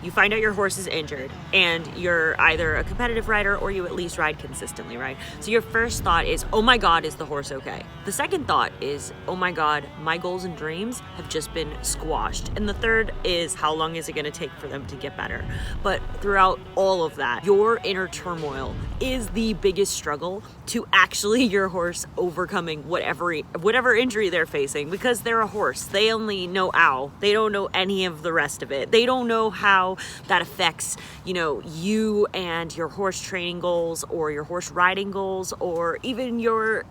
You find out your horse is injured and you're either a competitive rider or you at least ride consistently, right? So your first thought is, oh my God, is the horse okay? The second thought is, oh my God, my goals and dreams have just been squashed. And the third is, how long is it gonna take for them to get better? But throughout all of that, your inner turmoil is the biggest struggle to actually your horse overcoming whatever injury they're facing, because they're a horse. They only know ow. They don't know any of the rest of it. They don't know how that affects, you and your horse training goals or your horse riding goals or even your,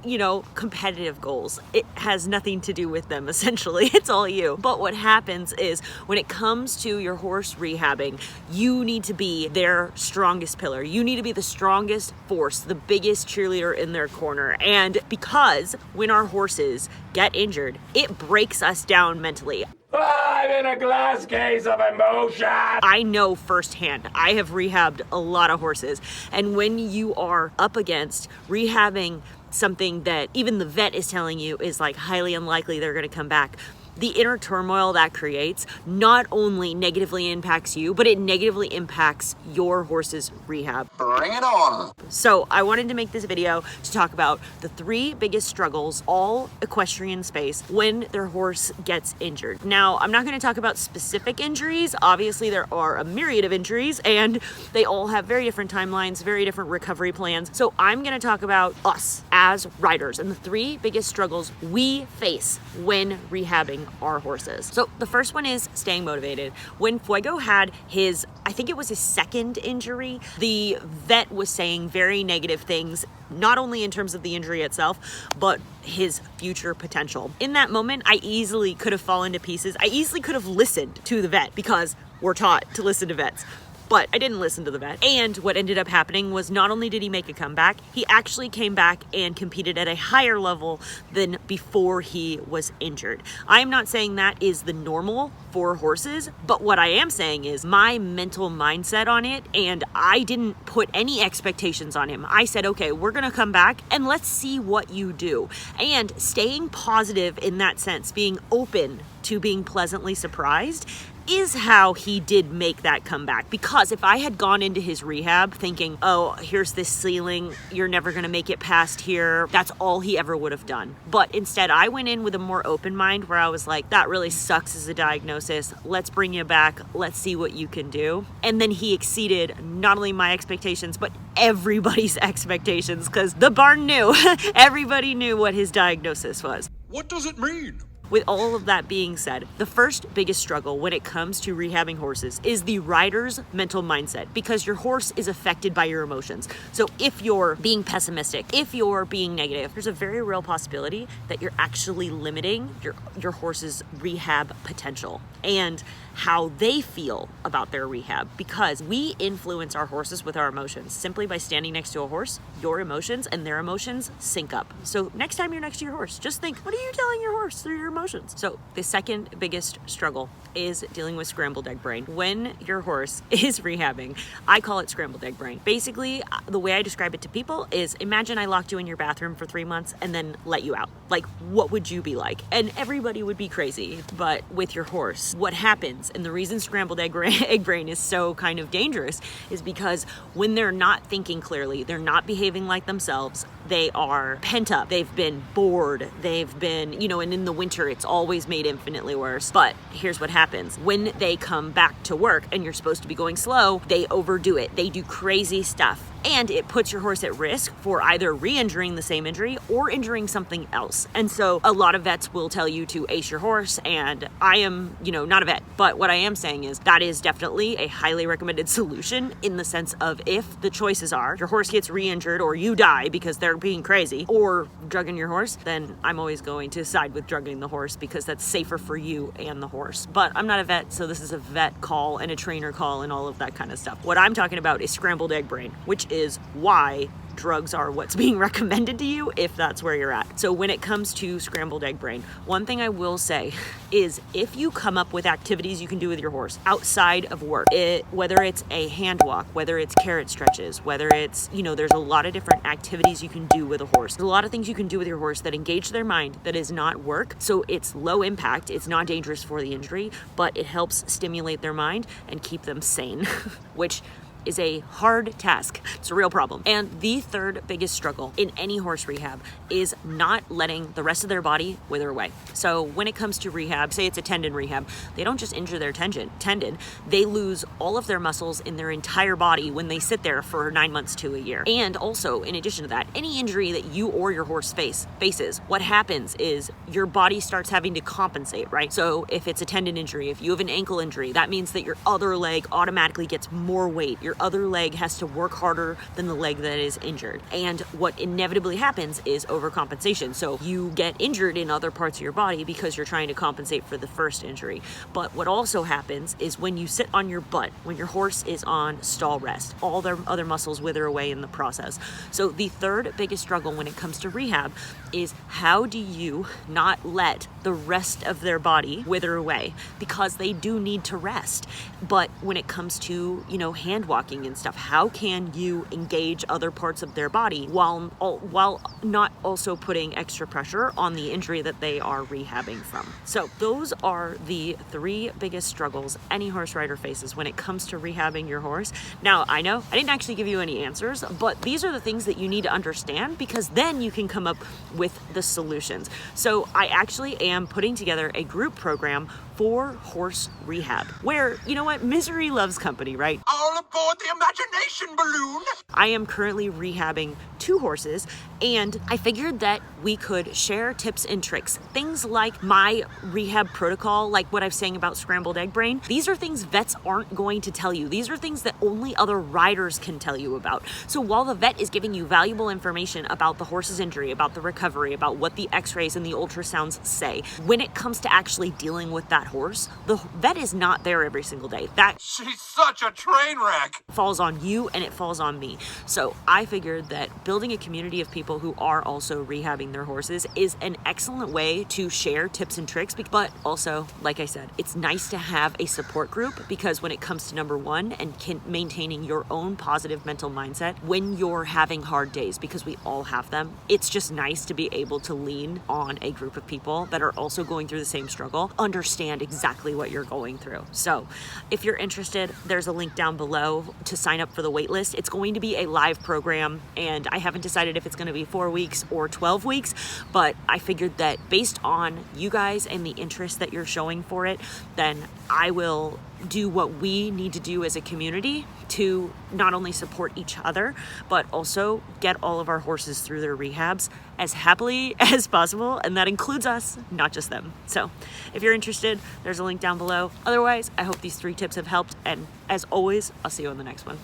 competitive goals. It has nothing to do with them, essentially. It's all you. But what happens is when it comes to your horse rehabbing, you need to be their strongest pillar. You need to be the strongest force, the biggest cheerleader in their corner. And because when our horses get injured, it breaks us down mentally. I'm in a glass case of emotion. I know firsthand. I have rehabbed a lot of horses. And when you are up against rehabbing something that even the vet is telling you is like highly unlikely they're going to come back, the inner turmoil that creates not only negatively impacts you, but it negatively impacts your horse's rehab. Bring it on. So I wanted to make this video to talk about the 3 biggest struggles all equestrians face when their horse gets injured. Now, I'm not going to talk about specific injuries. Obviously, there are a myriad of injuries and they all have very different timelines, very different recovery plans. So I'm going to talk about us as riders and the 3 biggest struggles we face when rehabbing our horses. So the first one is staying motivated. When Fuego had I think it was his second injury, the vet was saying very negative things, not only in terms of the injury itself, but his future potential. In that moment, I easily could have fallen to pieces. I easily could have listened to the vet because we're taught to listen to vets. But I didn't listen to the vet. And what ended up happening was not only did he make a comeback, he actually came back and competed at a higher level than before he was injured. I'm not saying that is the normal for horses, but what I am saying is my mental mindset on it, and I didn't put any expectations on him. I said, okay, we're gonna come back and let's see what you do. And staying positive in that sense, being open to being pleasantly surprised, is how he did make that comeback. Because if I had gone into his rehab thinking, oh, here's this ceiling, you're never gonna make it past here, that's all he ever would have done. But instead, I went in with a more open mind where I was like, that really sucks as a diagnosis. Let's bring you back. Let's see what you can do. And then he exceeded not only my expectations, but everybody's expectations, because the barn knew. Everybody knew what his diagnosis was. What does it mean? With all of that being said, the first biggest struggle when it comes to rehabbing horses is the rider's mental mindset, because your horse is affected by your emotions. So if you're being pessimistic, if you're being negative, there's a very real possibility that you're actually limiting your horse's rehab potential and how they feel about their rehab, because we influence our horses with our emotions. Simply by standing next to a horse, your emotions and their emotions sync up. So next time you're next to your horse, just think, what are you telling your horse through your emotions? So the second biggest struggle is dealing with scrambled egg brain. When your horse is rehabbing, I call it scrambled egg brain. Basically, the way I describe it to people is, imagine I locked you in your bathroom for 3 months and then let you out. Like, what would you be like? And everybody would be crazy. But with your horse, what happens, and the reason scrambled egg brain is so kind of dangerous, is because when they're not thinking clearly, they're not behaving like themselves, they are pent up, they've been bored, they've been, and in the winter it's always made infinitely worse. But here's what happens. When they come back to work and you're supposed to be going slow, they overdo it. They do crazy stuff. And it puts your horse at risk for either re-injuring the same injury or injuring something else. And so a lot of vets will tell you to ace your horse, and I am, not a vet, but what I am saying is that is definitely a highly recommended solution, in the sense of, if the choices are your horse gets re-injured or you die because they're being crazy, or drugging your horse, then I'm always going to side with drugging the horse, because that's safer for you and the horse. But I'm not a vet, so this is a vet call and a trainer call and all of that kind of stuff. What I'm talking about is scrambled egg brain, which is why drugs are what's being recommended to you if that's where you're at. So when it comes to scrambled egg brain, one thing I will say is if you come up with activities you can do with your horse outside of work, whether it's a hand walk, whether it's carrot stretches, whether it's, there's a lot of different activities you can do with a horse. There's a lot of things you can do with your horse that engage their mind that is not work. So it's low impact, it's not dangerous for the injury, but it helps stimulate their mind and keep them sane, which is a hard task. It's a real problem. And the third biggest struggle in any horse rehab is not letting the rest of their body wither away. So when it comes to rehab, say it's a tendon rehab, they don't just injure their tendon, they lose all of their muscles in their entire body when they sit there for 9 months to a year. And also, in addition to that, any injury that you or your horse faces, what happens is your body starts having to compensate, right? So if it's a tendon injury, if you have an ankle injury, that means that your other leg automatically gets more weight. Your other leg has to work harder than the leg that is injured. And what inevitably happens is overcompensation. So you get injured in other parts of your body because you're trying to compensate for the first injury. But what also happens is when you sit on your butt, when your horse is on stall rest, all their other muscles wither away in the process. So the third biggest struggle when it comes to rehab is how do you not let the rest of their body wither away, because they do need to rest. But when it comes to, hand walking and stuff, how can you engage other parts of their body while not also putting extra pressure on the injury that they are rehabbing from? So those are the three biggest struggles any horse rider faces when it comes to rehabbing your horse. Now, I know I didn't actually give you any answers, but these are the things that you need to understand, because then you can come up with the solutions. So I actually am putting together a group program for horse rehab, where, misery loves company, right? All aboard the imagination balloon! I am currently rehabbing 2 horses, and I figured that we could share tips and tricks. Things like my rehab protocol, like what I was saying about scrambled egg brain. These are things vets aren't going to tell you. These are things that only other riders can tell you about. So while the vet is giving you valuable information about the horse's injury, about the recovery, about what the x-rays and the ultrasounds say, when it comes to actually dealing with that horse, the vet is not there every single day. She's such a train wreck! Falls on you and it falls on me. So I figured that building a community of people who are also rehabbing their horses is an excellent way to share tips and tricks, but also, like I said, it's nice to have a support group, because when it comes to number one and maintaining your own positive mental mindset when you're having hard days, because we all have them, it's just nice to be able to lean on a group of people that are also going through the same struggle, understand exactly what you're going through. So if you're interested, there's a link down below to sign up for the wait list. It's going to be a live program, and I haven't decided if it's going to be 4 weeks or 12 weeks, but I figured that based on you guys and the interest that you're showing for it, then I will do what we need to do as a community to not only support each other, but also get all of our horses through their rehabs as happily as possible. And that includes us, not just them. So if you're interested, there's a link down below. Otherwise, I hope these 3 tips have helped. And as always, I'll see you on the next one.